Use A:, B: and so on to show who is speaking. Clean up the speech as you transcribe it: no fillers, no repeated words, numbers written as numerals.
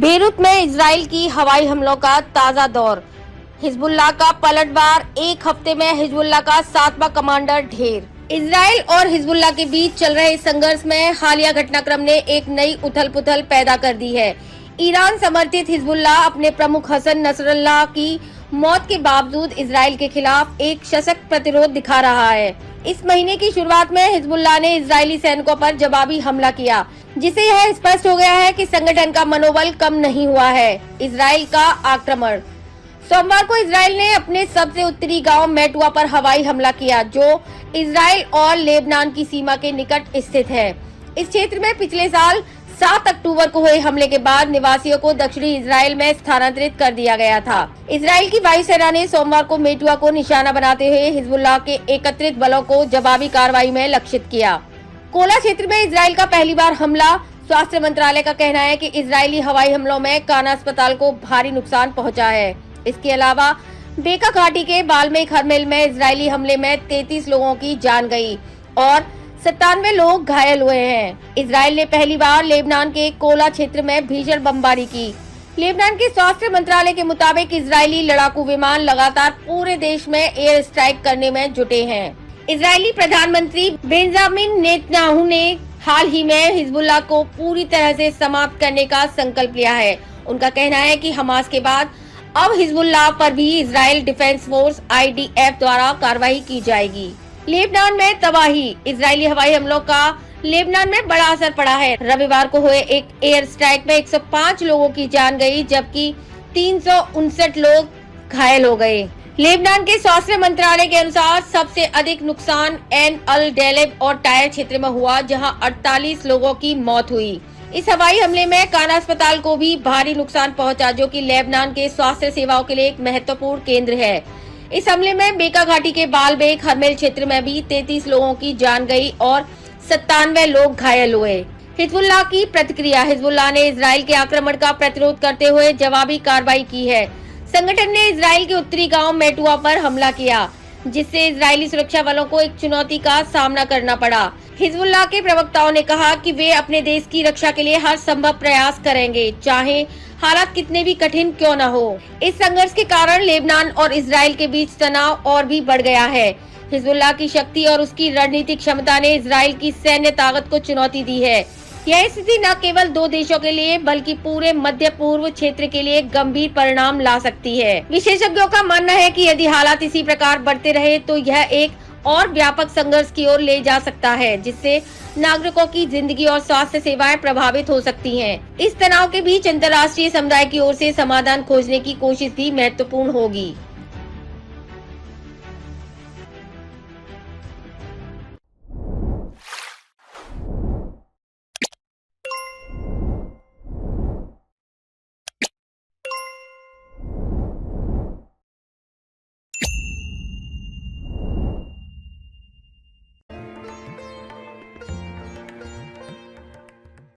A: Beirut में Israel की हवाई हमलों का ताजा दौर। हिजबुल्लाह का पलटवार, एक हफ्ते में हिजबुल्लाह का 7वां कमांडर ढेर। इजराइल और हिजबुल्लाह के बीच चल रहे संघर्ष में हालिया घटनाक्रम ने एक नई उथल पुथल पैदा कर दी है। ईरान समर्थित हिजबुल्लाह अपने प्रमुख हसन नसरल्लाह की मौत के बावजूद इजराइल के खिलाफ एक सशक्त प्रतिरोध दिखा रहा है। इस महीने की शुरुआत में हिजबुल्लाह ने इजरायली सैनिकों पर जवाबी हमला किया, जिससे यह स्पष्ट हो गया है कि संगठन का मनोबल कम नहीं हुआ है। इजराइल का आक्रमण। सोमवार को इजराइल ने अपने सबसे उत्तरी गांव मेटुआ पर हवाई हमला किया, जो इजराइल और लेबनान की सीमा के निकट स्थित है। इस क्षेत्र में पिछले साल 7 अक्टूबर को हुए हमले के बाद निवासियों को दक्षिणी इजराइल में स्थानांतरित कर दिया गया था। इजराइल की वायुसेना ने सोमवार को मेटुआ को निशाना बनाते हुए हिजबुल्लाह के एकत्रित बलों को जवाबी कार्रवाई में लक्षित किया। कोला क्षेत्र में इजराइल का पहली बार हमला। स्वास्थ्य मंत्रालय का कहना है कि इजरायली हवाई हमलों में काना अस्पताल को भारी नुकसान पहुंचा है। इसके अलावा बेका घाटी के बाल्मेक हरमेल में इजरायली हमले में 33 लोगों की जान गई और 97 लोग घायल हुए हैं। इजराइल ने पहली बार लेबनान के कोला क्षेत्र में भीषण बमबारी की। लेबनान के स्वास्थ्य मंत्रालय के मुताबिक इजरायली लड़ाकू विमान लगातार पूरे देश में एयर स्ट्राइक करने में जुटे हैं। इजरायली प्रधानमंत्री बेंजामिन नेतन्याहू ने हाल ही में हिजबुल्लाह को पूरी तरह से समाप्त करने का संकल्प लिया है। उनका कहना है कि हमास के बाद अब हिजबुल्लाह पर भी इजराइल डिफेंस फोर्स IDF द्वारा कार्रवाई की जाएगी। लेबनान में तबाही। इजरायली हवाई हमलों का लेबनान में बड़ा असर पड़ा है। रविवार को हुए एक एयर स्ट्राइक में 105 लोगों की जान गई, जबकि 359 लोग घायल हो गए। लेबनान के स्वास्थ्य मंत्रालय के अनुसार सबसे अधिक नुकसान एन अल डेलेब और टायर क्षेत्र में हुआ, जहां 48 लोगों की मौत हुई। इस हवाई हमले में काना अस्पताल को भी भारी नुकसान पहुंचा, जो कि लेबनान के स्वास्थ्य सेवाओं के लिए एक महत्वपूर्ण केंद्र है। इस हमले में बेका घाटी के बालबेक हरमेल क्षेत्र में भी 33 लोगों की जान गई और 97 लोग घायल हुए। हिजबुल्लाह की प्रतिक्रिया। हिजबुल्लाह ने इजराइल के आक्रमण का प्रतिरोध करते हुए जवाबी कार्रवाई की है। संगठन ने इजराइल के उत्तरी गांव मेटुआ पर हमला किया, जिससे इजरायली सुरक्षा बलों को एक चुनौती का सामना करना पड़ा। हिजबुल्लाह के प्रवक्ताओं ने कहा कि वे अपने देश की रक्षा के लिए हर संभव प्रयास करेंगे, चाहे हालात कितने भी कठिन क्यों न हो। इस संघर्ष के कारण लेबनान और इजराइल के बीच तनाव और भी बढ़ गया है। हिजबुल्लाह की शक्ति और उसकी रणनीतिक क्षमता ने इजराइल की सैन्य ताकत को चुनौती दी है। यह स्थिति न केवल 2 देशों के लिए बल्कि पूरे मध्य पूर्व क्षेत्र के लिए गंभीर परिणाम ला सकती है। विशेषज्ञों का मानना है कि यदि हालात इसी प्रकार बढ़ते रहे तो यह एक और व्यापक संघर्ष की ओर ले जा सकता है, जिससे नागरिकों की जिंदगी और स्वास्थ्य सेवाएं प्रभावित हो सकती हैं। इस तनाव के बीच अंतर्राष्ट्रीय समुदाय की ओर से समाधान खोजने की कोशिश भी महत्वपूर्ण होगी।